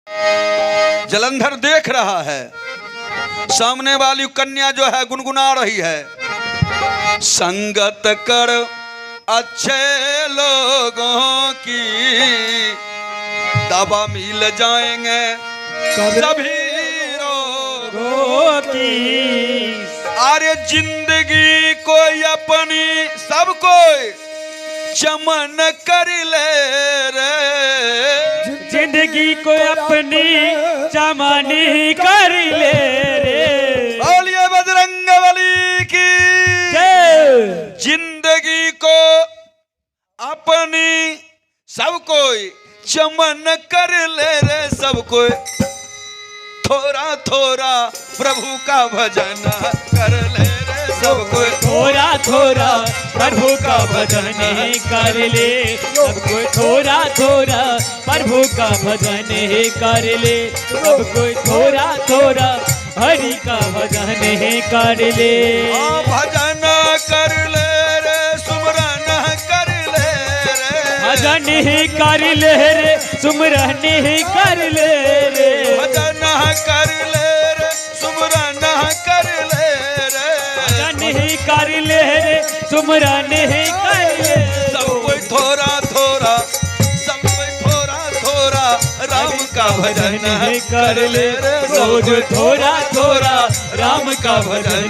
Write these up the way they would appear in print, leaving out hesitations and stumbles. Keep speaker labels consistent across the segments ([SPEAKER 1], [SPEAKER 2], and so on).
[SPEAKER 1] जलंधर देख रहा है, सामने वाली कन्या जो है गुनगुना रही है, संगत कर अच्छे लोगों की, दवा मिल जाएंगे सभी रोगों की। अरे जिंदगी को अपनी सब कोई चमन कर ले रे,
[SPEAKER 2] जिंदगी को अपनी चमनी कर ले रे।
[SPEAKER 1] बोलिए बजरंगबली की
[SPEAKER 2] जय।
[SPEAKER 1] जिंदगी को अपनी सब कोई चमन कर ले रे, सब कोई थोड़ा थोड़ा प्रभु का भजन कर ले रे, सब कोई
[SPEAKER 2] थोड़ा थोड़ा प्रभु का भजन कर ले, सब कोई थोड़ा थोड़ा प्रभु का भजन कर ले, सब कोई थोड़ा थोड़ा हरि का भजन कर ले।
[SPEAKER 1] भजन कर ले रे, सुमरन कर ले रे,
[SPEAKER 2] भजन कर ले रे, सुमरन कर ले रे,
[SPEAKER 1] भजन कर ले रे, सुमरन कर ले रे,
[SPEAKER 2] भजन कर ले रे, सुमरन कर ले।
[SPEAKER 1] सब कोई थोड़ा थोड़ा, सब कोई थोड़ा थोड़ा राम का भजन
[SPEAKER 2] कर ले, रोज थोड़ा थोड़ा राम का भजन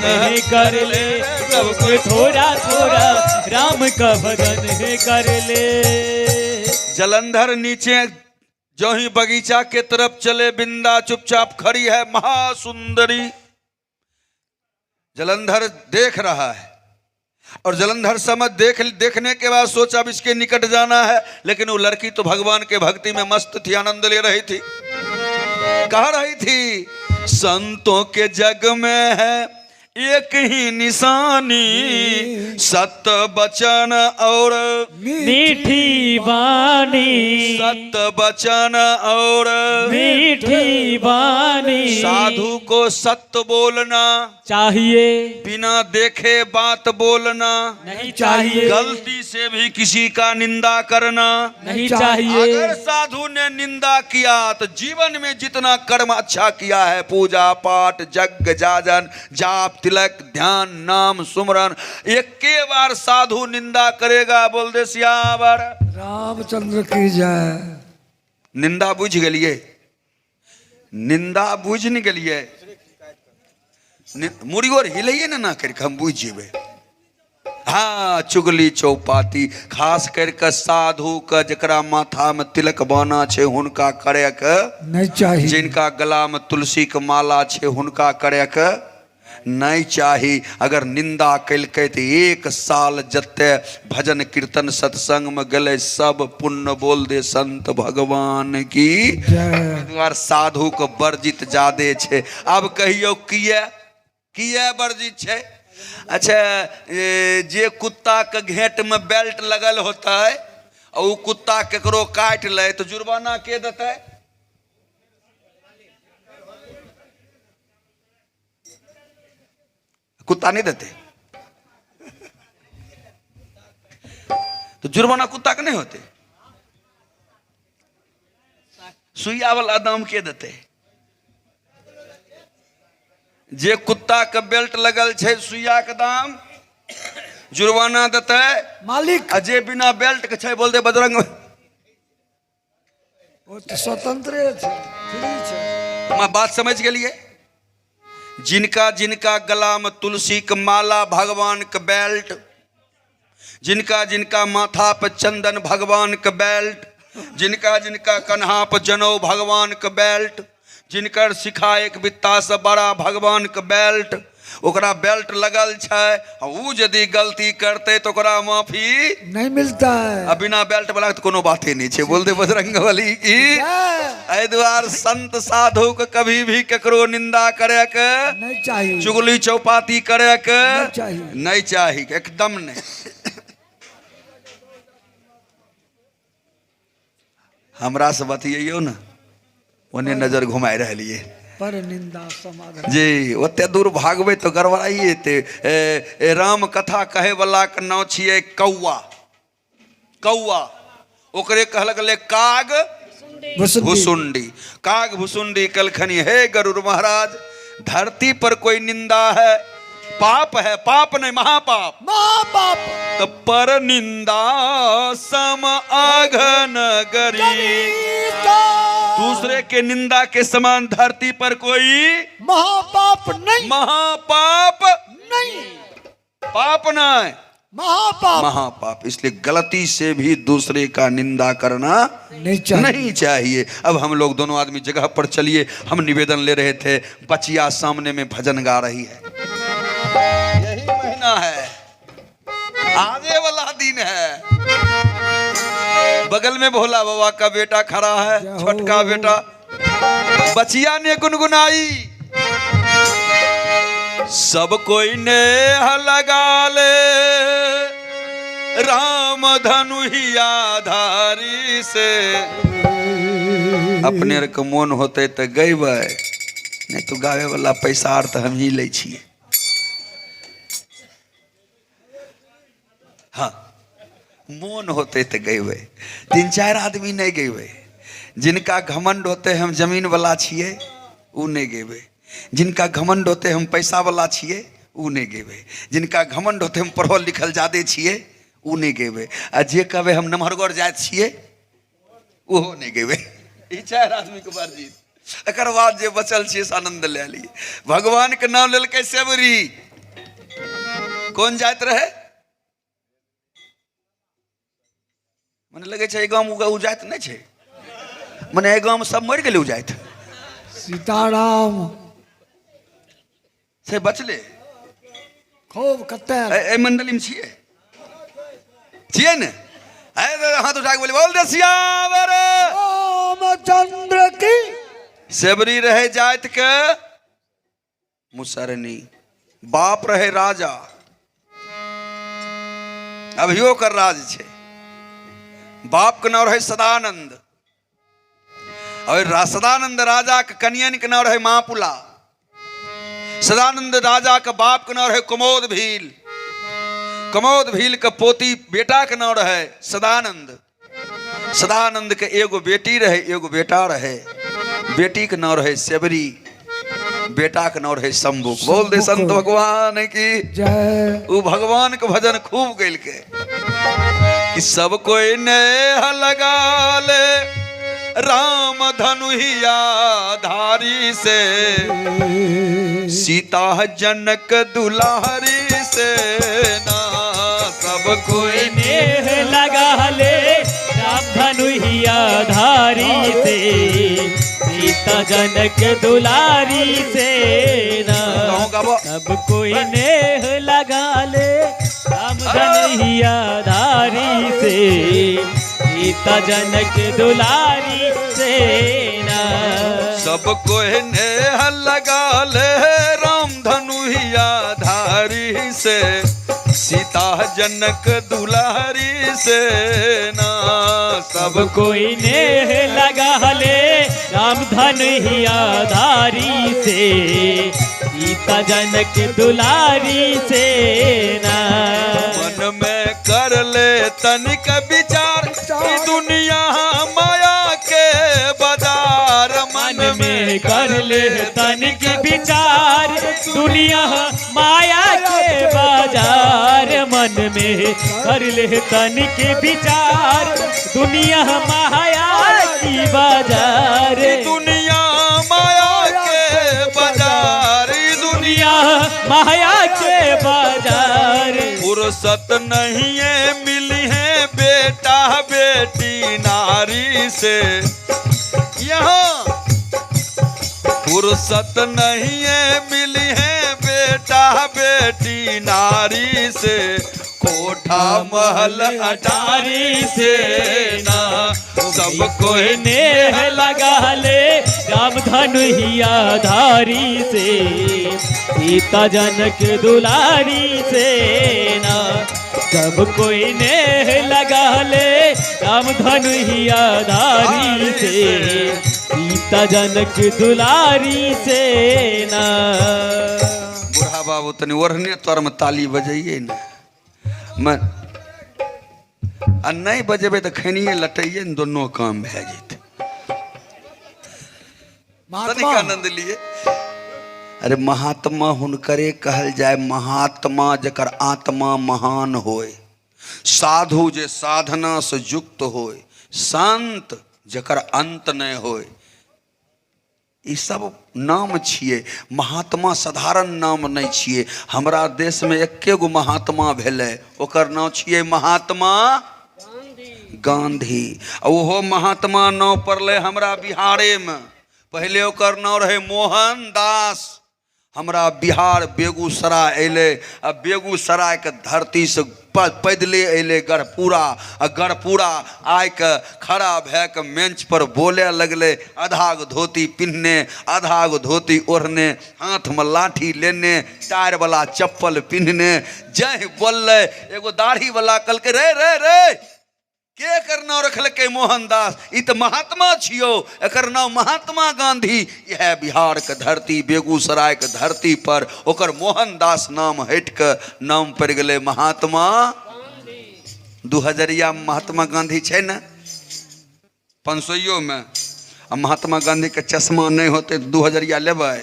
[SPEAKER 2] कर ले, सब कोई थोड़ा थोड़ा राम का भजन कर ले।
[SPEAKER 1] जलंधर नीचे जो ही बगीचा के तरफ चले, बिंदा चुपचाप खड़ी है महासुंदरी। जलंधर देख रहा है और जलंधर समझ देखने के बाद सोचा अब इसके निकट जाना है, लेकिन वो लड़की तो भगवान के भक्ति में मस्त थी, आनंद ले रही थी। कह रही थी संतों के जग में है एक ही निशानी, सत्य वचन और
[SPEAKER 2] मीठी वाणी,
[SPEAKER 1] सत्य वचन और
[SPEAKER 2] मीठी वाणी।
[SPEAKER 1] साधु को सत्य बोलना
[SPEAKER 2] चाहिए,
[SPEAKER 1] बिना देखे बात बोलना
[SPEAKER 2] नहीं चाहिए,
[SPEAKER 1] गलती से भी किसी का निंदा करना
[SPEAKER 2] नहीं चाहिए।
[SPEAKER 1] अगर साधु ने निंदा किया तो जीवन में जितना कर्म अच्छा किया है, पूजा पाठ यज्ञ जाजन जाप तिलक ध्यान नाम सुमरन, एक के बार साधु निंदा करेगा, बोल दे सियावर
[SPEAKER 3] रामचंद्र की जय।
[SPEAKER 1] निंदा बुझ गलिए, निंदा बुझ नहीं गलिए, मुड़ी और हिलइए ना करके हम बुझ जेबे। हाँ, चुगली चौपाती खास करके साधु का जकरा माथा में तिलक बाना छे हुनका करे के
[SPEAKER 3] नहीं चाहिए,
[SPEAKER 1] जिनका गला में तुलसी के माला छे हुनका करे के नहीं चाही। अगर निंदा कैलकै तो 1 साल जते भजन कीर्तन सत्संग में गले सब पुण्य बोल दे संत भगवान की जय। साधु को वर्जित जादे छे। अब कहियो किए वर्जित छे? अच्छा, जे कुत्ता के घेट में बेल्ट लगल होता है और वो कुत्ता केकरो काट ले तो जुर्माना के देता है? कुत्ता नहीं देते तो जुर्माना कुत्ता के नहीं होते, सुइया वाला दाम के देते? जे कुत्ता के बेल्ट लगल छे सुइया के दाम जुर्माना देते
[SPEAKER 3] मालिक।
[SPEAKER 1] जे बिना बेल्ट के छे बोल दे बजरंग,
[SPEAKER 3] वो तो स्वतंत्र छे, फ्री छे।
[SPEAKER 1] मैं बात समझ गेलिए। जिनका जिनका गला में तुलसी के माला भगवान के बेल्ट, जिनका जिनका माथा पर चंदन भगवान के बेल्ट, जिनका जिनका कन्हा पर जनेऊ भगवान के बेल्ट, जिनकर शिखा एक बित्ता से बड़ा भगवान के बेल्ट, ओकरा बेल्ट लगल छे, ऊ यदि गलती करते तो ओकरा माफी
[SPEAKER 3] नहीं मिलता है।
[SPEAKER 1] अब बिना बेल्ट वाला तो कोनो बात ही नहीं छे, बोल दे बजरंगबली की। एहि द्वार संत साधु के कभी भी केकरो निंदा करे के
[SPEAKER 3] नहीं चाहिए,
[SPEAKER 1] चुगली चौपाती करे के
[SPEAKER 3] नहीं
[SPEAKER 1] चाहिए, एकदम नहीं। हमरा से बतियो ना, ओने नजर घुमाई रहलिए
[SPEAKER 3] पर निंदा समाधान
[SPEAKER 1] जी। ओते दूर भागबे तो गड़बड़ाइए ते। राम कथा कहे वाला के नाम छिए कौआ। कौआ ओकरे कहलक ले काग भुसुंडी। काग भुसुंडी कलखनी, हे गरुड़ महाराज, धरती पर कोई निंदा है, पाप है, पाप नहीं महापाप,
[SPEAKER 3] महापाप।
[SPEAKER 1] तो पर निंदा सम आघन गरी। दूसरे के निंदा के समान धरती पर कोई
[SPEAKER 3] महापाप नहीं,
[SPEAKER 1] महापाप
[SPEAKER 3] नहीं,
[SPEAKER 1] पाप नहीं,
[SPEAKER 3] महापाप,
[SPEAKER 1] महापाप। इसलिए गलती से भी दूसरे का निंदा करना नहीं चाहिए। अब हम लोग दोनों आदमी जगह पर चलिए। हम निवेदन ले रहे थे, बचिया सामने में भजन गा रही है, यही महीना है, आने वाला दिन है। बगल में भोला बाबा का बेटा खड़ा है, छोटका बेटा। बचिया ने गुनगुनाई, सब कोई नेह लगा ले राम धनुहिया धारी से। अपने के मोन होते तो गैबै, नहीं तो गावे वाला पैसा आर तो हम ही ले छिए। हाँ, मोन होते तो गैबै, 3-4 आदमी नहीं गैबै। जिनका घमंड होते हम जमीन वाला छिए, उ नहीं गैबै। जिनका घमंड होते हम पैसा वाला छिए, उ नहीं गेबै। जिनका घमंड होते हम पढ़ल लिखल जादे छिए, उ नहीं गेबै। आ जे कहबै हम नमहरगढ़ जाइत छिए, ओहो नहीं गेबै। ई 4 आदमी के बार जीत। एकर बाद जे बचल छिए से आनंद ले ली। भगवान के नाम लेलकै सेवरी। कौन जाइत रहे? मने लगे छै गांव उ जाइत नहीं छै, मने गांव में सब मर गेलै उ जाइत।
[SPEAKER 3] सीताराम
[SPEAKER 1] से बचले
[SPEAKER 3] खूब कते
[SPEAKER 1] ए मंडली में छिए ने। हाथ उठा के बोले, बोल दे सियावर
[SPEAKER 3] रामचंद्र की।
[SPEAKER 1] सेबरी रहे जात के मुसरनी, बाप रहे राजा, अभियो कर राज छे। बाप के नाम रहे सदानंद, और सदानंद राजा के कन्यन के नाम रहे महापुला। सदानंद राजा के बाप के नाम रहे कुमोद भील। कुमोद भील के पोती बेटा के नाम रहे सदानंद। सदानंद के एगो बेटी रहे, एगो बेटा रहे। बेटी के नाम रहे सेबरी, बेटा के नाम रहे शंभु। बोल दे संत भगवान की जय। वो भगवान के भजन खूब गैल के कि सब कोई नेह लगा ले राम धनुहिया धारी से, सीता जनक दुलारी से ना। सब कोई
[SPEAKER 2] नेह लगा ले राम धनुहिया धारी से, सीता जनक दुलारी से ना। सब कोई नेह लगा ले राम धनुहिया धारी से, सीता जनक दुलारी से ना।
[SPEAKER 1] सब कोई नेह लगा ले राम धनुहिया धारी से, सीता जनक दुलारी से ना।
[SPEAKER 2] सब कोई नेह लगा ले राम धनुहिया धारी से, सीता जनक दुलारी से ना।
[SPEAKER 1] मन में कर ले तनिक विचार, दुनिया माया के बाजार।
[SPEAKER 2] मन में कर ले तनिक विचार, दुनिया माया के बाजार। मन में कर ले तनिक विचार, दुनिया माया की बाजार।
[SPEAKER 1] दुनिया माया के बाजार,
[SPEAKER 2] दुनिया माया के बाजार।
[SPEAKER 1] फुर्सत नहीं है मिली है बेटा बेटी नारी से, यहाँ फुर्सत नहीं है मिली है बेटा बेटी नारी से। कोठा महल अटारी से ना। सब कोई
[SPEAKER 2] नेह लगा ले राम धनुहिया धारी से, सीता जनक दुलारी से ना। सब कोई नेह लगा ले राम धनुहिया धारी से, सीता जनक दुलारी से ना।
[SPEAKER 1] बूढ़ा बाबू तनी ओढ़ने तोर में ताली बजाइए ना। मैं आ नहीं बजेबे तो खनिए लटैये न, दोनों काम भए जेते।
[SPEAKER 3] महात्मा।
[SPEAKER 1] तनिक आनंद लिए। अरे महात्मा हुनकरे कहल जाए, महात्मा जकर आत्मा महान होए, साधु जे साधना से युक्त होए, संत जकर अंत नहीं होए। ई सब नाम छिए, महात्मा साधारण नाम नहीं छिए। हमरा देश में एके गो महात्मा भेले, ओकर नाम छिए महात्मा गांधी। ओहो महात्मा नाम पड़ले हमरा बिहारे में। पहले ओकर नाम रहे मोहन दास। हमरा बिहार बेगूसराय अले, आ बेगूसराय के धरती से पैदले अले गढ़पुरा, आ गढ़पुरा आय के खड़ा भै के मंच पर बोले लगले, आधा गो धोती पिन्हने, आधा गो धोती ओढ़ने, हाथ में लाठी लेने, टायर वाला चप्पल पिन्हने। जय बोलले एगो दाढ़ी वाला कहलकै, रे रे रे के एकर नाम रखलकै मोहनदास, ई तो महात्मा छियो, एकर नाम महात्मा गांधी। यह बिहार के धरती, बेगूसराय के धरती पर ओकर मोहनदास नाम हट के नाम पड़ गए महात्मा गांधी। 2000 में महात्मा गांधी है ना, 500 में। अब महात्मा गांधी के चश्मा नहीं होते तो 2000 लेबै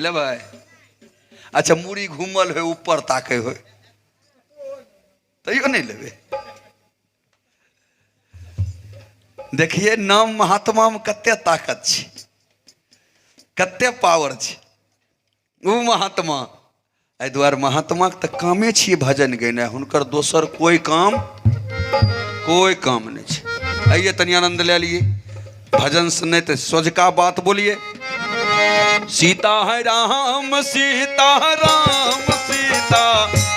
[SPEAKER 1] लेबै? अच्छा मुड़ी घूमल हो, ऊपर ताके हो, तैयो नहीं लेबे। देखिए नाम महात्मा में कते ताकत छै, कते पावर छै। वो महात्मा एहि दुआरे महात्मा के तऽ कामे छियै भजन गेनाइ, हुनकर दोसर कोई काम नहीं छै। आइए तनी आनंद ले लिए भजन से, नहीं तो सोझका बात बोलिए। सीता है राम सीता राम सीता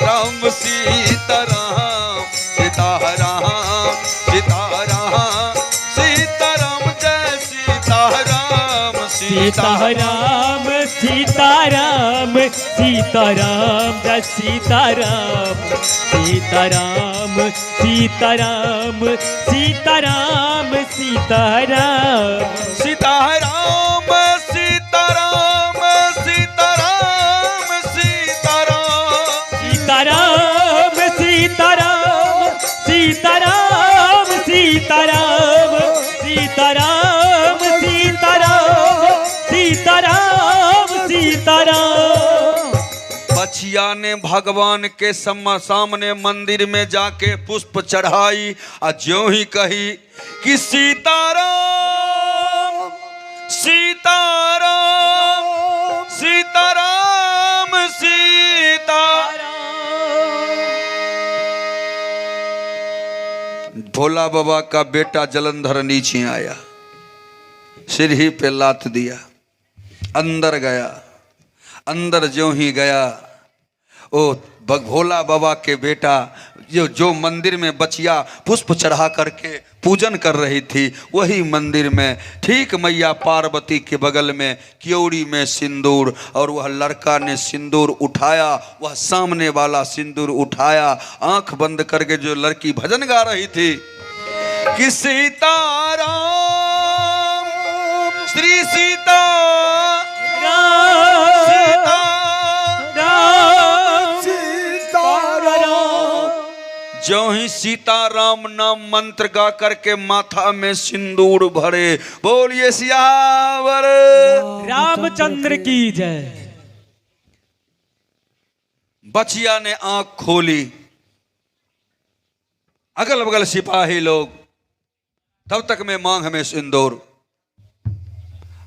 [SPEAKER 1] राम सीता राम सीता राम सीता राम सीता राम जय सीता राम
[SPEAKER 2] सीता राम सीता राम सीता राम जय सीता राम सीता राम सीता राम सीता राम सीता राम
[SPEAKER 1] सीता राम सीता राम सीता राम सीता राम
[SPEAKER 2] सीता राम सीता राम सीता राम सीता राम सीता राम सीता राम सीता राम।
[SPEAKER 1] बछिया ने भगवान के सामने मंदिर में जाके पुष्प चढ़ाई, और ज्यों ही कही कि सीताराम सीताराम सीताराम सीताराम। भोला बाबा का बेटा जलंधर नीचे आया, सिर ही पे लात दिया, अंदर गया। अंदर ज्यों ही गया, ओ भोला बाबा के बेटा जो मंदिर में बचिया पुष्प चढ़ा करके पूजन कर रही थी, वही मंदिर में ठीक मैया पार्वती के बगल में क्योड़ी में सिंदूर, और वह लड़का ने सिंदूर उठाया, वह सामने वाला सिंदूर उठाया। आंख बंद करके जो लड़की भजन गा रही थी कि सीताराम श्री सीता जो ही सीताराम नाम मंत्र गा करके माथा में सिंदूर भरे, बोलिए सियावर
[SPEAKER 2] रामचंद्र की जय।
[SPEAKER 1] बचिया ने आंख खोली, अगल बगल सिपाही लोग, तब तक में मांग में सिंदूर,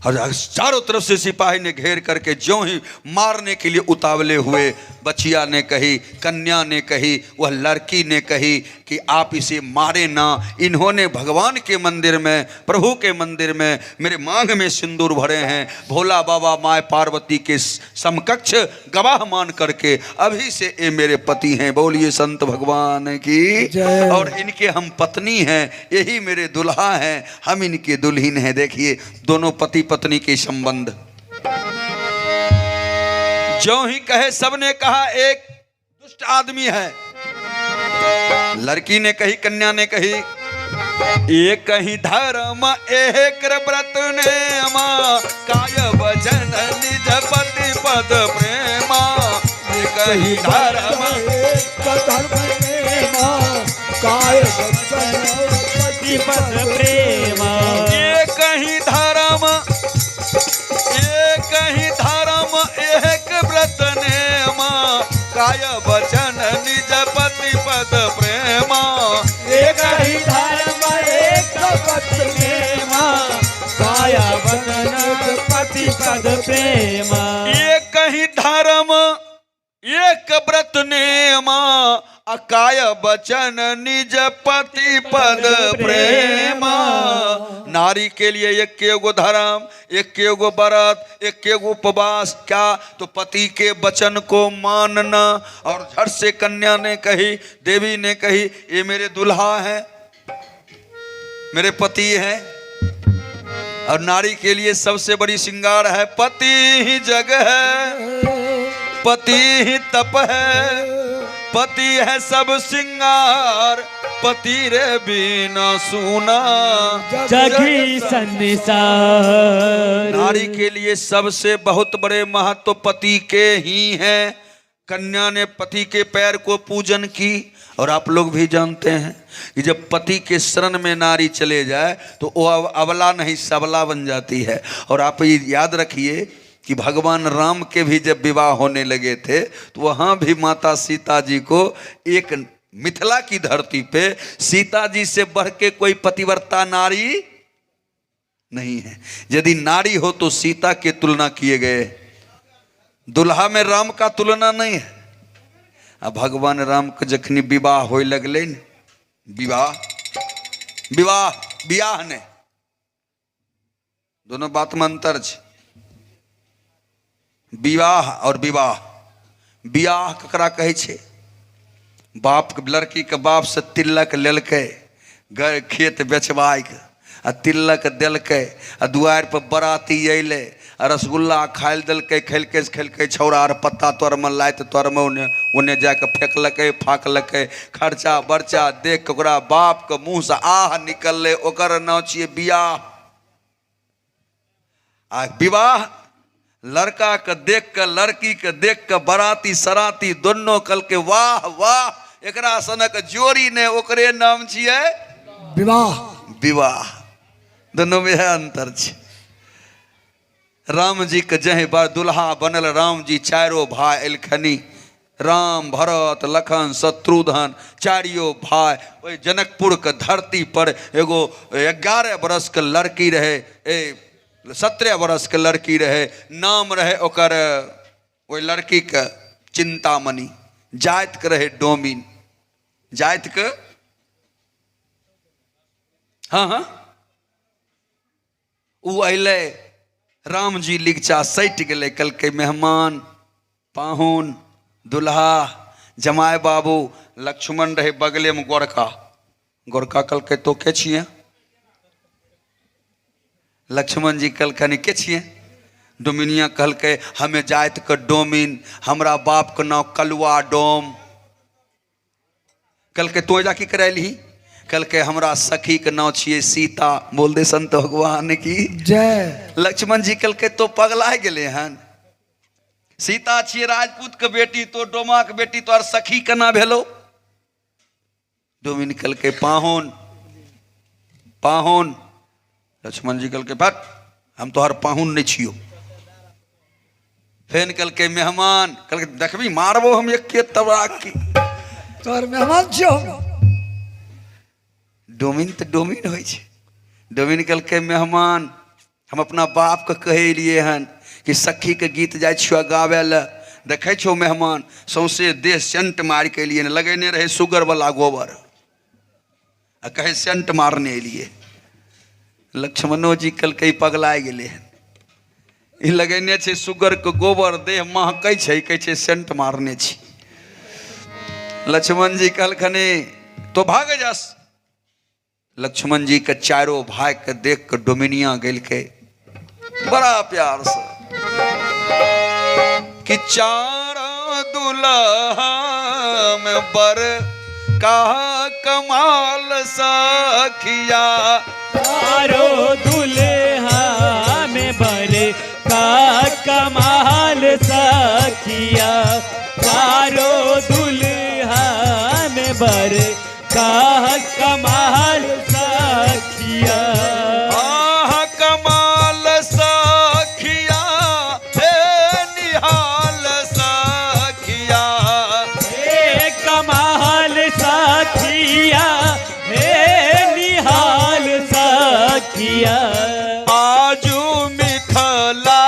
[SPEAKER 1] और चारों तरफ से सिपाही ने घेर करके ज्यों ही मारने के लिए उतावले हुए। बचिया ने कही, कन्या ने कही, वह लड़की ने कही कि आप इसे मारे ना। इन्होंने भगवान के मंदिर में, प्रभु के मंदिर में मेरे मांग में सिंदूर भरे हैं। भोला बाबा माँ पार्वती के समकक्ष गवाह मान करके अभी से ये मेरे पति हैं। बोलिए संत भगवान की जय। और इनके हम पत्नी हैं, यही मेरे दुल्हा हैं, हम इनके दुल्हन हैं। देखिए दोनों पति पत्नी के संबंध। जो ही कहे सबने कहा एक दुष्ट आदमी है। लड़की ने कही, कन्या ने कही, एक कहीं धर्म एक व्रत ने मां काय वचन निज पति पद प्रेमा। एक कहीं धर्म
[SPEAKER 3] ने मां काय वचन
[SPEAKER 2] पति पद प्रेमा।
[SPEAKER 1] एक
[SPEAKER 2] पति पद प्रेम
[SPEAKER 1] एक ही धर्म एक व्रत नेमा अकाय बचन निज पति पद प्रेम। नारी के लिए एक एगो धर्म, एक एगो व्रत, एक एगो उपवास, क्या तो पति के वचन को मानना। और झट से कन्या ने कही, देवी ने कही, ये मेरे दुल्हा है, मेरे पति हैं। और नारी के लिए सबसे बड़ी श्रृंगार है पति ही जग है, पति ही तप है, पति है सब श्रृंगार, पति रे बिना सुना
[SPEAKER 2] जगी संसार।
[SPEAKER 1] नारी के लिए सबसे बहुत बड़े महत्व पति के ही हैं। कन्या ने पति के पैर को पूजन की। और आप लोग भी जानते हैं कि जब पति के शरण में नारी चले जाए तो वो अबला नहीं सबला बन जाती है। और आप ये याद रखिए कि भगवान राम के भी जब विवाह होने लगे थे तो वहाँ भी माता सीता जी को एक मिथिला की धरती पे सीता जी से बढ़ के कोई पतिव्रता नारी नहीं है। यदि नारी हो तो सीता की तुलना किए गए, दुल्हा में राम का तुलना नहीं है। अब भगवान राम के जखनी विवाह हो लगले, विवाह ने दोनों बात में अंतर है। विवाह और विवाह, बियाह ककरा कहे छे? बाप के लड़की के बाप से तिलक लेलकै, गए खेत बेचबाई के आ तिलक देलकै आ दुआर पर बराती अयलै आ रसगुल्ला खाइल देलकै, खेलकै छौड़ा आर पत्ता तोर में लाइत तोर में ओने जाके फेंकलकै फाकलकै। खर्चा बर्चा देख के ओकरा बाप के मुँह से आह निकललै, ओकर नाम छियै बियाह। आ विवाह लड़का के देख के लड़की के देख के बराती सराती दोनों कल के वाह वाह एकरा सनक जोड़ी ने, ओकरे नाम छियै
[SPEAKER 3] विवाह।
[SPEAKER 1] विवाह। दोनों में है अंतर छै। राम जी के जहे बार दुल्हा बनल, राम जी चारों भाई एलखनी, राम भरत लखन शत्रुघ्न चारियों भाई। ओई जनकपुर के धरती पर एगो 11 बरस के लड़की रहे, 17 बरस के लड़की रहे, नाम रहे ओकर ओई लड़की के चिंतामणि, जाति के रहे डोमिन, जाति के हाँ उ अइले, राम जी लिगचा सैट गेले, कलके मेहमान पाहुन दुल्हा जमाय बाबू। लक्ष्मण रहे बगले में गोरका कलके तो के छिए? लक्ष्मण जी कहलखिन के छिए? डोमिनिया कहलकै हमें जाति के डोमिन, हमरा बाप के नाम कलुआ डोम। कहलकै तो जा की करैली? कहलकै हमरा सखी के नाम छिए सीता। बोल दे संत भगवान की
[SPEAKER 3] जय।
[SPEAKER 1] लक्ष्मण जी कहलकै तो पगला गेले हन, सीता छिए राजपूत के बेटी, तो डोमा के बेटी, तो सखी केना भेलो? डोमिन कहलकै पाहुन पाहुन। लक्ष्मण जी कहलकै भट हम तोहर पाहुन नहीं छियो। फेन कहलकै मेहमान, कहलकै देखबी मारबो हम एक के तबरा की,
[SPEAKER 3] तोहर मेहमान छियो।
[SPEAKER 1] डोमिन तो डोमिन होइ छै। डोमिन कहलकै मेहमान हम अपना बाप के कहे लिए हन कि सखी के गीत जाय छियो गावे ले, देखे छो मेहमान सौंसे देह सेंट मार के लिए लगेने रहे सुगर वाला गोबर, आ कहे सेंट मारने लिए। लक्ष्मणो जी कहलकै पगला गेले हन, ई लगेने छै सुगर के गोबर, देह महकै छै, कहै छै सेंट मारने छी। लक्ष्मण जी कहलखिन तो भाग जास। लक्ष्मण जी के चारों भाई के देख के डोमिनिया गेल के बड़ा प्यार से कि चारों दुल्हा में बर का कमाल सखिया,
[SPEAKER 2] चारों दुल्हा में बर का कमाल सखिया, चारों दुल्हा में बर का कमाल सखिया।
[SPEAKER 1] कमाल सखिया हे निहाल सखिया,
[SPEAKER 2] हे कमाल सखिया, हे निहाल सखिया।
[SPEAKER 1] आजू मिथिला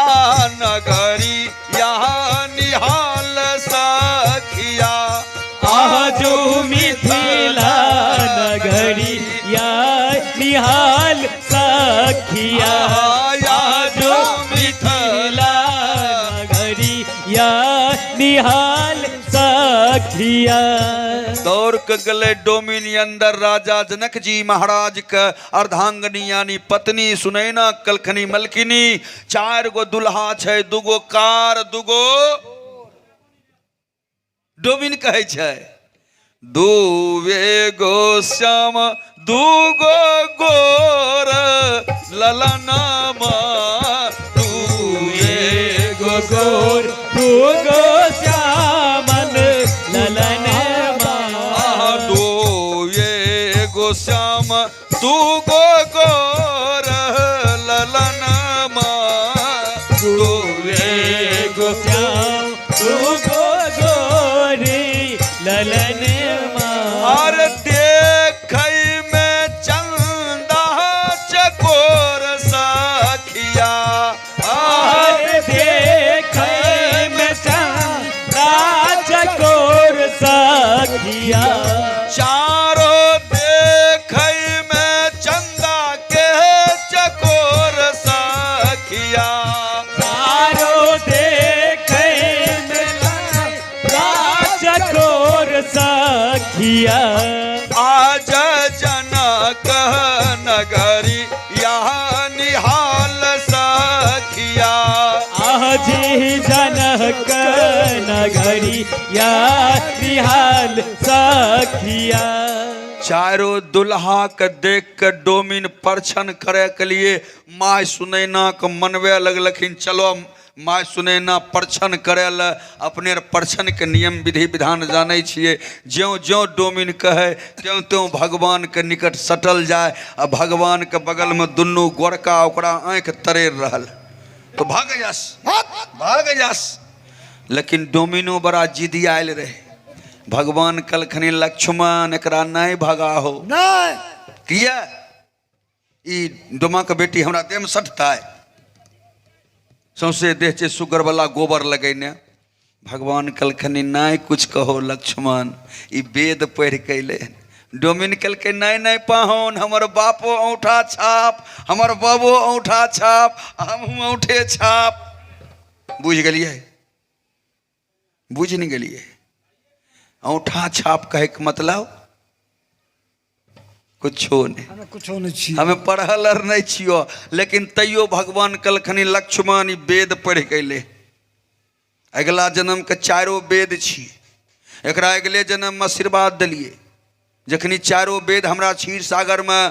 [SPEAKER 2] सखिया आजो मिथिला नगरिया निहाल सखिया।
[SPEAKER 1] दौड़ के गले डोमिनी अंदर राजा जनक जी महाराज के अर्धांगनी यानी पत्नी सुनैना कलखनी मलकिनी 4 गो दुल्हा छै 2 गो कार 2 गो डोमिन कहै छै 2 गो श्याम 2 गो गोर ललनामा 2
[SPEAKER 2] गो गोर 2 गो श्यामन ललन
[SPEAKER 1] 2 गो श्याम 2 गो गोर ललनामा
[SPEAKER 2] 2 गो श्याम 2 गो गोरी ललन
[SPEAKER 1] और देखै में चंदा चकोर सखिया
[SPEAKER 2] और देखै में चंदा चकोर सखिया।
[SPEAKER 1] चारों देखै में चंदा के चकोर सखिया
[SPEAKER 2] चारों देखै में चंदा चकोर सखिया।
[SPEAKER 1] आज जनक नगरी यहाँ निहाल सखिया
[SPEAKER 2] आज जनक नगरी या निहाल सखिया।
[SPEAKER 1] चारों दुल्हा के देख के डोमिन परछन करे के लिए माय सुनैना के मनवे लगलखिन चलो माय सुनैना परछन करे ल अपने परछन के नियम विधि विधान जाने छिए ज्यों ज्यों डोमिन कहे त्यों त्यों भगवान के निकट सटल जाए आ भगवान के बगल में दुनू गोरका ओकरा आँख तरेर रहल तो भाग जास लेकिन डोमिनो बड़ा जिदी आयल रहे भगवान कलखनी लक्ष्मण एकरा नहीं भगा हो
[SPEAKER 3] नहीं
[SPEAKER 1] किया ई डोमा के बेटी हमरा देह में सटता है सौसे देह से सुगर वाला गोबर लगेने भगवान कलखनी नहीं कुछ कहो लक्ष्मण ई वेद पढ़ के ले डोमिन कलके नहीं पाहुन हमर बापो औंठा छाप हमर बाबो औंठा छाप हम औंठे छाप बुझ गलिए बुझ नहीं गलिए औंठा छाप कहे के मतलब कुछो नहीं हमें पढ़ल और नहीं छियो लेकिन तैयो भगवान कलखनी लक्ष्मण वेद पढ़ के ले अगला जन्म के 4 वेद छी एकरा अगले जन्म में आशीर्वाद दिलिए जखनी 4 वेद हमरा क्षीर सागर में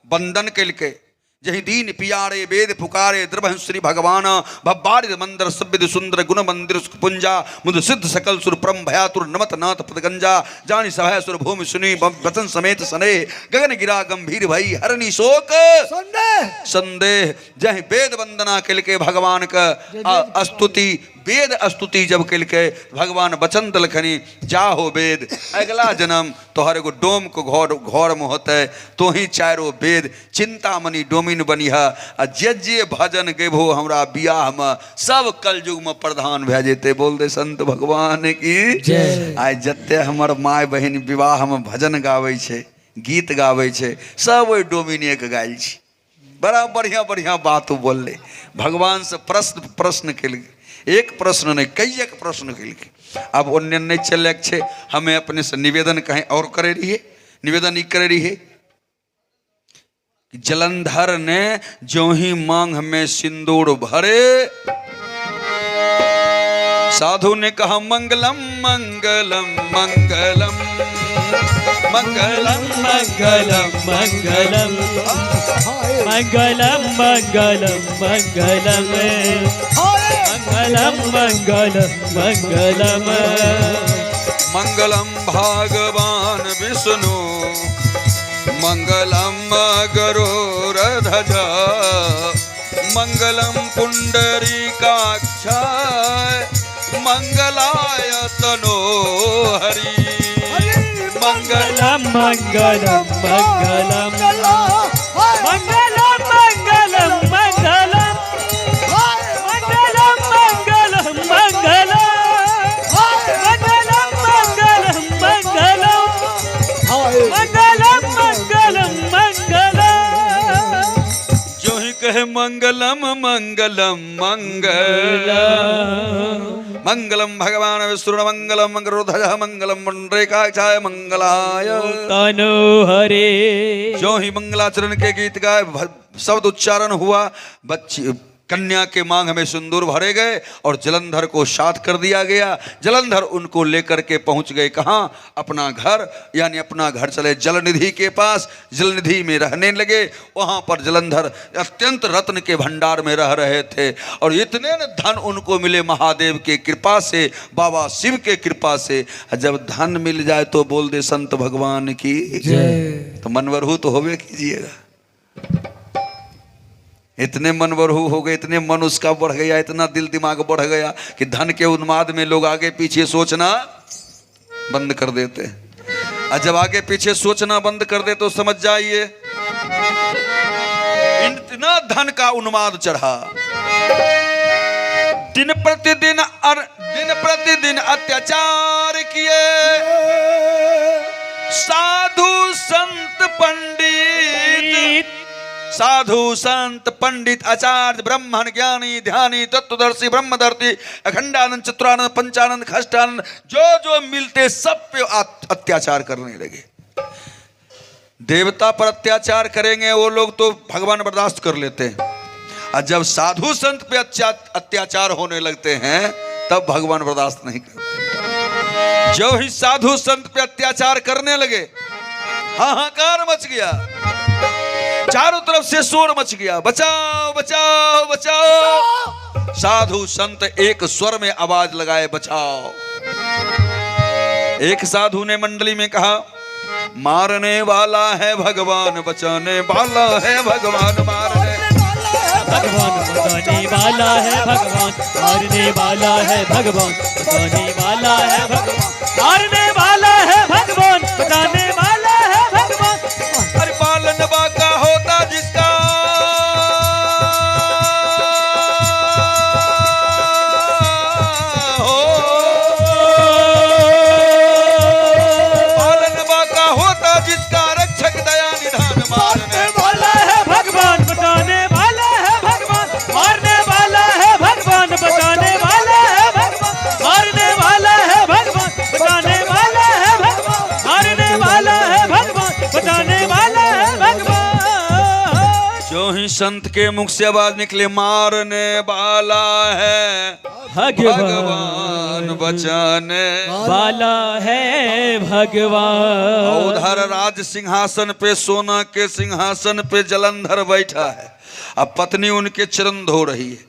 [SPEAKER 1] बंदन कलके जही दीन पियारे वेद पुकारे द्रवह श्री भगवान भब्बारिद मंदिर सभ्यद सुंदर गुण मंदिर पुंजा मुद सिद्ध सकल सुर परम भयातुर नमत नाथ पदगंजा जानी सभय सुर भूमि सुनी वचन समेत सने गगन गिरा गंभीर भई हरनी शोक संदेह जही वेद वंदना कलके भगवान का स्तुति वेद स्तुति जब कलके भगवान वचन दलखनी जा हो वेद अगला जन्म तोहर एगो डोम को घर में होते तो ही 4 वेद चिंतामणि डोमिन बनिहा आ जे भजन गेबो हमरा बियाह में सब कलयुग में प्रधान भे जेते बोल दे संत भगवान की आइ जते हमर माय बहन विवाह में भजन गावे छे गीत गावे छे सब ओइ डोमिने के गायल छी बड़ा बढ़िया बात बोलले भगवान से प्रश्न केल एक प्रश्न नहीं कई एक प्रश्न के अब अन्य नहीं चले छे हमें अपने से निवेदन कहीं और करे रही है निवेदन ही करे रही है जलंधर ने जो ही मांग में सिंदूर भरे साधु ने कहा मंगलम मंगलम मंगलम मंगलम
[SPEAKER 2] मंगलम मंगलम मंगलम मंगलम मंगलम मंगलम मंगलम मंगलम
[SPEAKER 1] मंगलम भगवान विष्णु मंगलम गरुड़ध्वजा मंगलम पुंडरीकाक्षाय मंगलाय तनो हरि
[SPEAKER 2] मंगलम मंगलम मंगलम मंगलम मंगलम मंगलम मंगलम मंगलम मंगलम मंगलम मंगलम मंगलम मंगलम मंगलम
[SPEAKER 1] जो ही कहे कहे मंगलम मंगलम मंगल मंगलम भगवान विष्णु मंगलम मंगलध्वज मंगलम पुंडरीकाक्षाय मंगलाय
[SPEAKER 2] तनो हरे।
[SPEAKER 1] जो ही मंगलाचरण के गीत गाए शब्द उच्चारण हुआ, बच्ची कन्या के मांग में सिंदूर भरे गए और जलंधर को साथ कर दिया गया। जलंधर उनको लेकर के पहुंच गए कहाँ? अपना घर, यानी अपना घर चले जलनिधि के पास। जलनिधि में रहने लगे। वहां पर जलंधर अत्यंत रत्न के भंडार में रह रहे थे और इतने न धन उनको मिले महादेव के कृपा से, बाबा शिव के कृपा से। जब धन मिल जाए तो बोल दे संत भगवान की जय। तो मनवरहू तो होवे कीजिएगा। इतने मनवरहू हो गए, इतने मन उसका बढ़ गया, इतना दिल दिमाग बढ़ गया कि धन के उन्माद में लोग आगे पीछे सोचना बंद कर देते हैं। और जब आगे पीछे सोचना बंद कर दे तो समझ जाइए इतना धन का उन्माद चढ़ा। दिन प्रतिदिन अत्याचार किए साधु संत पंडित, साधु संत पंडित आचार्य ब्राह्मण ज्ञानी ध्यानी तत्वदर्शी ब्रह्मदर्शी अखंडानंद चतुरानंद पंचानंद खष्टानंद जो जो मिलते सब पे अत्याचार करने लगे। देवता पर अत्याचार करेंगे वो लोग तो भगवान बर्दाश्त कर लेते हैं, और जब साधु संत पे अत्याचार होने लगते हैं तब भगवान बर्दाश्त नहीं करते। जो ही साधु संत पे अत्याचार करने लगे हाहाकार मच गया, चारों तरफ से शोर मच गया, बचाओ बचाओ बचाओ। साधु संत एक स्वर में आवाज लगाए बचाओ। एक साधु ने मंडली में कहा मारने वाला है भगवान, बचाने वाला है भगवान, मारने
[SPEAKER 2] भगवान बचाने वाला है भगवान, मारने वाला है भगवान, बचाने वाला है भगवान, मारने वाला है भगवान, बचाने वाला है भगवान।
[SPEAKER 1] अरे पालन बाका होता जिसका हो, पालन बाका होता जिसका रक्षक दया निधान, मारने
[SPEAKER 2] वाला है भगवान, बचाने वाला है भगवान, मारने वाला है भगवान, बचाने वाला है भगवान, मारने वाला है भगवान, बचाने वाला है भगवान, मारने वाला है भगवान, बचाने वाला है भगवान।
[SPEAKER 1] जो ही संत के मुख से आवाज निकले मारने वाला है भगवान, बचाने
[SPEAKER 2] वाला है भगवान।
[SPEAKER 1] उधर राज सिंहासन पे, सोना के सिंहासन पे जलंधर बैठा है। अब पत्नी उनके चरण धो रही है,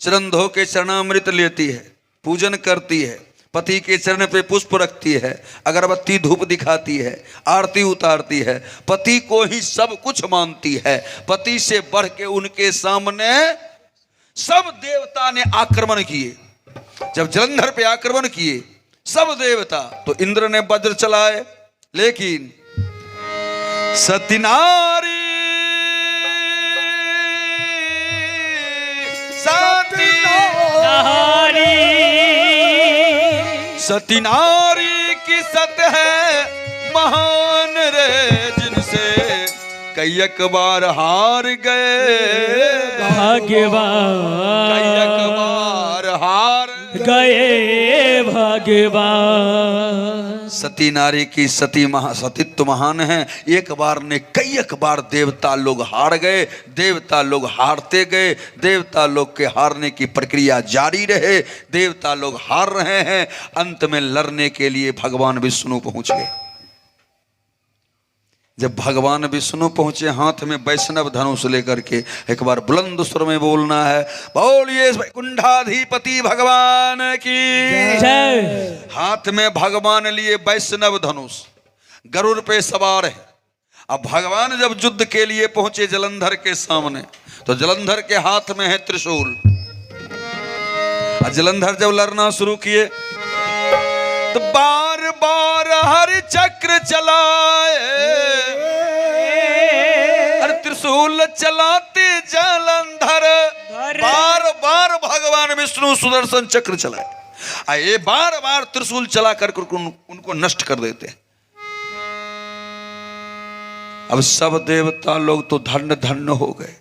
[SPEAKER 1] चरण धो के चरणामृत लेती है, पूजन करती है, पति के चरण पे पुष्प रखती है, अगरबत्ती धूप दिखाती है, आरती उतारती है, पति को ही सब कुछ मानती है। पति से बढ़ के उनके सामने सब देवता ने आक्रमण किए। जब जलंधर पे आक्रमण किए सब देवता, तो इंद्र ने वज्र चलाए, लेकिन सती नारी सती नारी की सत है महान रे, जिनसे कई बार हार गए
[SPEAKER 2] भगवान,
[SPEAKER 1] कई बार हार
[SPEAKER 2] गए भगवान।
[SPEAKER 1] सती नारी की सतीत्व महान है। एक बार ने कई बार देवता लोग हार गए, देवता लोग हारते गए, देवता लोग के हारने की प्रक्रिया जारी रहे, देवता लोग हार रहे हैं। अंत में लड़ने के लिए भगवान विष्णु पहुंच गए। जब भगवान विष्णु पहुंचे हाथ में वैष्णव धनुष लेकर के, एक बार बुलंद स्वर में बोलना है, बोलिए वैकुंठाधिपति भगवान की
[SPEAKER 2] जय।
[SPEAKER 1] हाथ में भगवान लिए वैष्णव धनुष, गरुड़ पे सवार है। अब भगवान जब युद्ध के लिए पहुंचे जलंधर के सामने, तो जलंधर के हाथ में है त्रिशूल। जलंधर जब लड़ना शुरू किए तो बार बार हर चक्र चलाए, त्रिशूल चलाते जलंधर, बार बार भगवान विष्णु सुदर्शन चक्र चलाए, ये बार बार त्रिशूल चला कर उनको नष्ट कर देते। अब सब देवता लोग तो धन्य धन्य हो गए।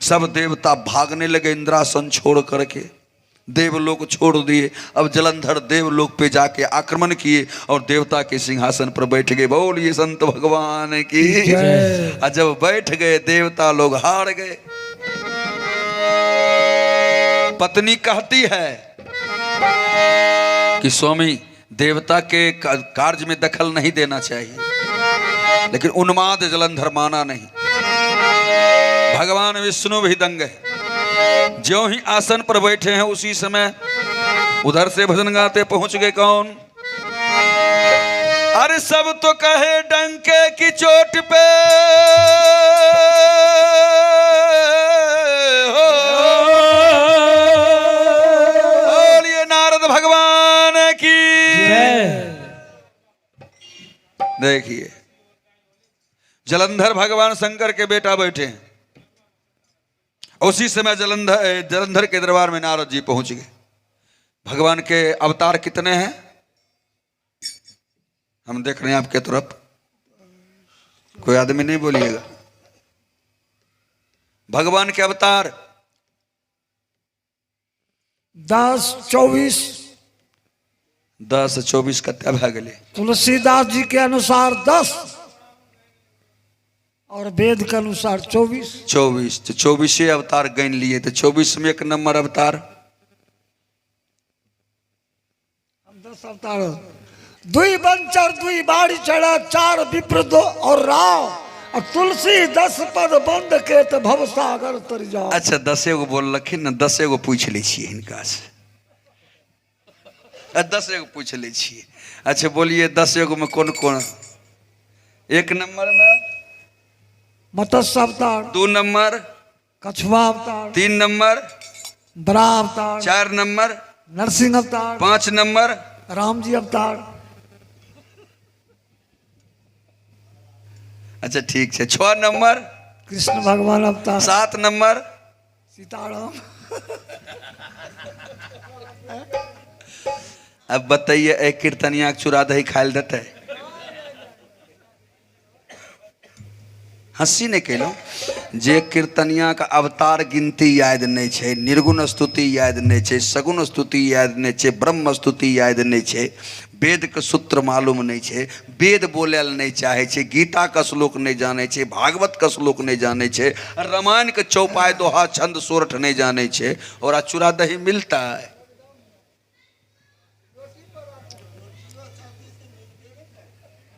[SPEAKER 1] सब देवता भागने लगे इंद्रासन छोड़ करके, देवलोक छोड़ दिए। अब जलंधर देवलोक पे जाके आक्रमण किए और देवता के सिंहासन पर बैठ गए। बोलिए संत भगवान की। और जब बैठ गए देवता लोग हार गए। पत्नी कहती है कि स्वामी देवता के कार्य में दखल नहीं देना चाहिए, लेकिन उन्माद जलंधर माना नहीं। भगवान विष्णु भी दंग है। ज्यों ही आसन पर बैठे हैं उसी समय उधर से भजन गाते पहुंच गए कौन? अरे सब तो कहे डंके की चोट पे बोलिए नारद भगवान की। देखिए जलंधर भगवान शंकर के बेटा बैठे हैं। उसी समय जलंधर के दरबार में नारद जी पहुंच गए। भगवान के अवतार कितने हैं हम देख रहे हैं आपके तरफ, कोई आदमी नहीं बोलिएगा। भगवान के अवतार
[SPEAKER 3] 10, 24।
[SPEAKER 1] 10, 24 कत्या भाग गए।
[SPEAKER 3] तुलसीदास जी के अनुसार 10 और वेद के अनुसार 24।
[SPEAKER 1] 24 तो 24 अवतार गण लिए। तो 24 में एक नंबर अवतार
[SPEAKER 3] 10 अवतार। 2 बंचर 2 बाड़ी चढ़ा 4 विप्र 2 और राव और तुलसी 10 पद बंद के तो भवसागर तर जाओ।
[SPEAKER 1] अच्छा 10 गो बोल रखिन ना, 10 गो पूछ ले छिए इनका से। 10 गो पूछ ले छिए। अच्छा बोलिए 10 गो में कौन कौन? 1 नंबर में
[SPEAKER 3] मत्स्य अवतार,
[SPEAKER 1] 2 नंबर
[SPEAKER 3] कछुआ अवतार,
[SPEAKER 1] 3 नंबर
[SPEAKER 3] बरा अवतार,
[SPEAKER 1] 4 नंबर
[SPEAKER 3] नरसिंह अवतार,
[SPEAKER 1] 5 नंबर
[SPEAKER 3] राम जी अवतार।
[SPEAKER 1] अच्छा ठीक है। 6 नंबर
[SPEAKER 3] कृष्ण भगवान अवतार,
[SPEAKER 1] 7 नंबर
[SPEAKER 3] सीताराम।
[SPEAKER 1] अब बताइए एक कीर्तनिया चुरा दही खायल देते? हंसी नहीं कैलो। जे कीर्तनिया का अवतार गिनती याद नहीं छे, निर्गुण स्तुति याद नहीं छे, सगुण स्तुति याद नहीं छे, ब्रह्म स्तुति याद नहीं छे, वेद के सूत्र मालूम नहीं छे, वेद बोलेल नहीं चाहे छे, गीता का श्लोक नहीं जाने छे, भागवत का श्लोक नहीं जाने छे, रामायण के चौपाई दोहा छंद सोरठ नहीं जाने छे, और आज चूरा दही मिलता है।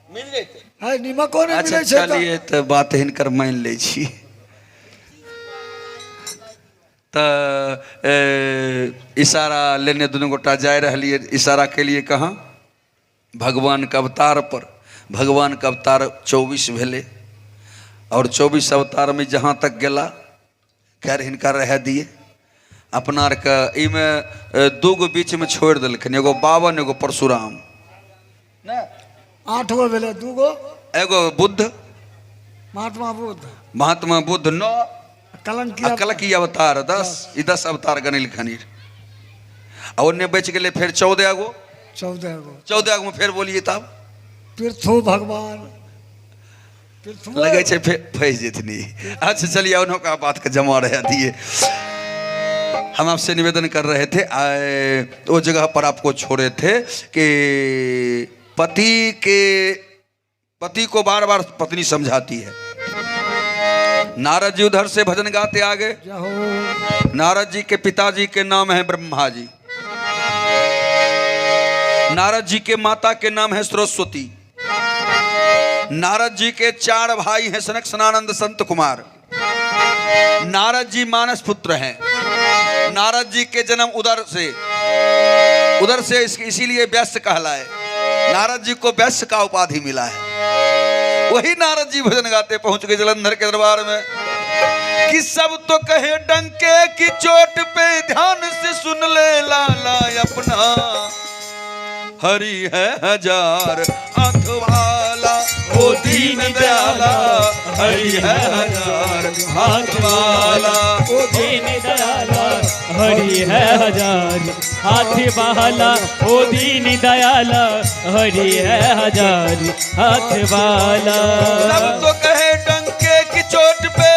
[SPEAKER 1] मिल जाते
[SPEAKER 3] है निमको नहीं
[SPEAKER 1] अच्छा
[SPEAKER 3] मिले छे।
[SPEAKER 1] चलिए तो बात हिनकर मान ले छी। तो इशारा लेने दोनों गोटा जाए रहिए। इशारा के लिए कहाँ? भगवान के अवतार पर। भगवान के अवतार 24 भेले और 24 अवतार में जहाँ तक गेला खैर हिनका रह दिए। अपना के इमे 2 गो बीच में छोड़ दिलखिन, एगो 52 एगो परशुराम।
[SPEAKER 3] 8 गो भेले, 2 गो
[SPEAKER 1] एगो बुद्ध
[SPEAKER 3] महात्मा बुद्ध,
[SPEAKER 1] 9 कलकी अवतार 10। ई 10 अवतार गनिल खनीर। और ने बच गए फिर 14 गो। 14 गो में फिर बोलिए तब
[SPEAKER 3] पृथु भगवान
[SPEAKER 1] लगे छे फिर फंस जेतनी। अच्छा चलिए उन्हों का बात का जमा रह दिए। हम आपसे निवेदन कर रहे थे वो जगह पर आपको छोड़े थे कि पति को बार बार पत्नी समझाती है। नारद जी उधर से भजन गाते आ गए। नारद जी के पिताजी के नाम है ब्रह्मा जी। नारद जी के माता के नाम है सरस्वती। नारद जी के 4 भाई हैं, सनक सनानंद संत कुमार। नारद जी मानस पुत्र हैं। नारद जी के जन्म उधर से इसीलिए व्यस्त कहलाए। नारद जी को व्यस्त का उपाधि मिला है। वही नारद जी भजन गाते पहुंच गए जलंधर के दरबार में कि सब तो कहे डंके की चोट पे ध्यान से सुन ले लाला अपना, हरि है 1000 हाथ वाला वो दीन दयाला, हरि है 1000 हाथ वाला
[SPEAKER 2] ओ दीन दयाला, हरि है 1000 हाथ वाला, ओ दीन दयाला, हरि है 1000 हाथ वाला।
[SPEAKER 1] सब तो कहे डंके की चोट पे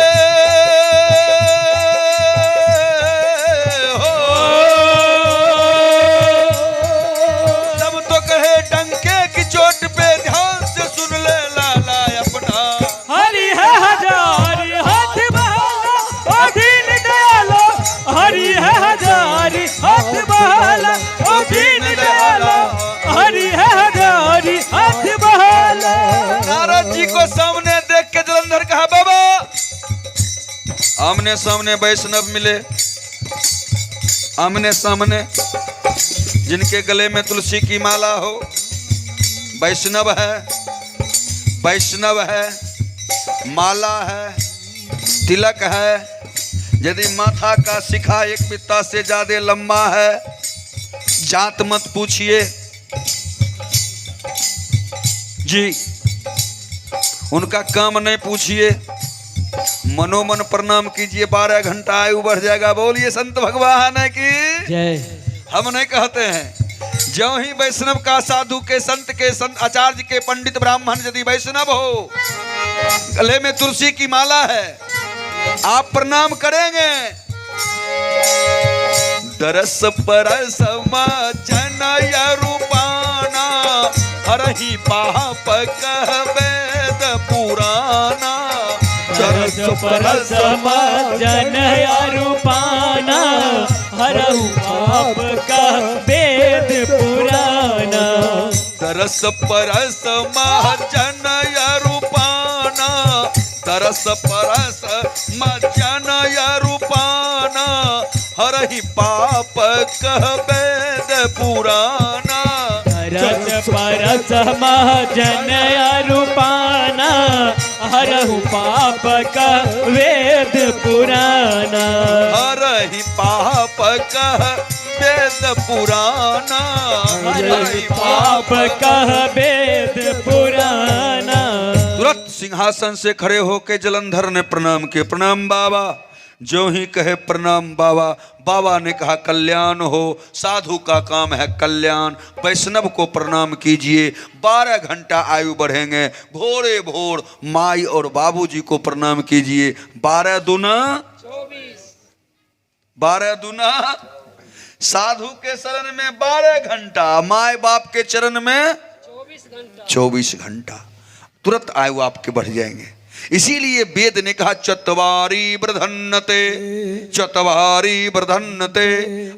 [SPEAKER 1] आमने सामने वैष्णव मिले, आमने सामने, जिनके गले में तुलसी की माला हो, वैष्णव है, वैष्णव है, माला है, तिलक है। यदि माथा का शिखा एक बित्ता से ज्यादा लंबा है, जात मत पूछिए जी, उनका काम नहीं पूछिए, मनोमन प्रणाम कीजिए, 12 घंटा आयु बढ़ जाएगा। बोलिए संत भगवान की
[SPEAKER 2] जय।
[SPEAKER 1] हम नहीं कहते हैं, ज्यों ही वैष्णव का, साधु के, संत के, संत आचार्य के, पंडित ब्राह्मण यदि वैष्णव हो, गले में तुलसी की माला है, आप प्रणाम करेंगे। दरस परस जनय रूपाना, हरहि पाप कह वेद पुराना।
[SPEAKER 2] दरस परस जनय रूपाना, हरहु पाप कह वेद पुराना।
[SPEAKER 1] दरस परस जनय रूपाना, दरस परस जनय रूपाना, हरहि पाप कह वेद पुराना।
[SPEAKER 2] दरस परस जनय रूपाना, हरहु पाप कह वेद पुराना।
[SPEAKER 1] हरहि पाप कह वेद पुराना,
[SPEAKER 2] हरहि पाप कह वेद पुराना।
[SPEAKER 1] तुरंत सिंहासन से खड़े होके जलंधर ने प्रणाम किए। प्रणाम बाबा। जो ही कहे प्रणाम बाबा, बाबा ने कहा कल्याण हो, साधु का काम है कल्याण, वैष्णव को प्रणाम कीजिए, 12 घंटा आयु बढ़ेंगे। भोरे भोर माई और बाबूजी को प्रणाम कीजिए, 12 दूना 24, 12 दूना, साधु के शरण में 12 घंटा, माए बाप के चरण में 24 घंटा, तुरंत आयु आपके बढ़ जाएंगे। इसीलिए वेद ने कहा चत्वारी वर्धन्नते, चत्वारी वर्धन्नते,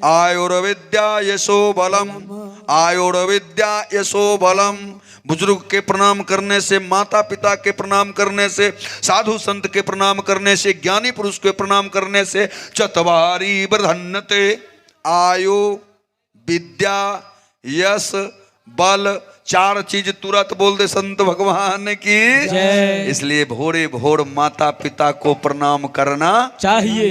[SPEAKER 1] आयुर्विद्या यशो बलम, आयुर्विद्या यशो बलम। बुजुर्ग के प्रणाम करने से, माता पिता के प्रणाम करने से, साधु संत के प्रणाम करने से, ज्ञानी पुरुष के प्रणाम करने से चत्वारी वर्धन्नते, आयु विद्या यश बल, 4 चीज तुरंत बोल दे संत भगवान की
[SPEAKER 2] जय।
[SPEAKER 1] इसलिए भोरे भोर माता पिता को प्रणाम करना
[SPEAKER 2] चाहिए,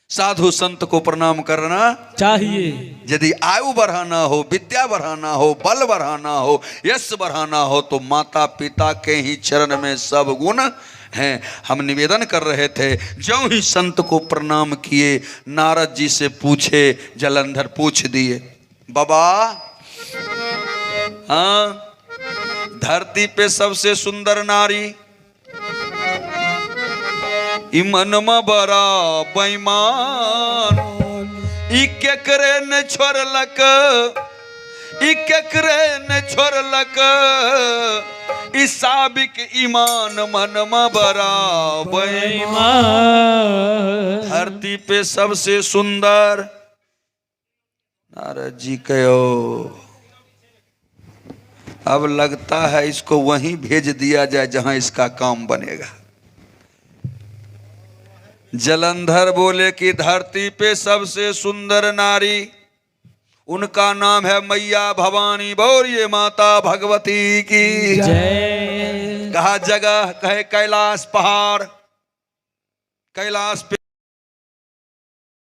[SPEAKER 1] साधु संत को प्रणाम करना
[SPEAKER 2] चाहिए।
[SPEAKER 1] यदि आयु बढ़ाना हो, विद्या बढ़ाना हो, बल बढ़ाना हो, यश बढ़ाना हो, तो माता पिता के ही चरण में सब गुण हैं। हम निवेदन कर रहे थे, जो ही संत को प्रणाम किए, नारद जी से पूछे, जलंधर पूछ दिए, बाबा हाँ, धरती पे सबसे सुंदर नारी, इमनमा बड़ा बेईमान, इकेकरे न छोड़लक, इकेकरे न छोड़लक, इसाबिक ईमान मनमा बड़ा बेईमान। धरती पे सबसे सुंदर, नारद जी कहो अब लगता है इसको वहीं भेज दिया जाए जहां इसका काम बनेगा। जलंधर बोले कि धरती पे सबसे सुंदर नारी, उनका नाम है मैया भवानी। बोलिए माता भगवती की
[SPEAKER 2] जय।
[SPEAKER 1] कहा जगह कहे कैलाश पहाड़, कैलाश पे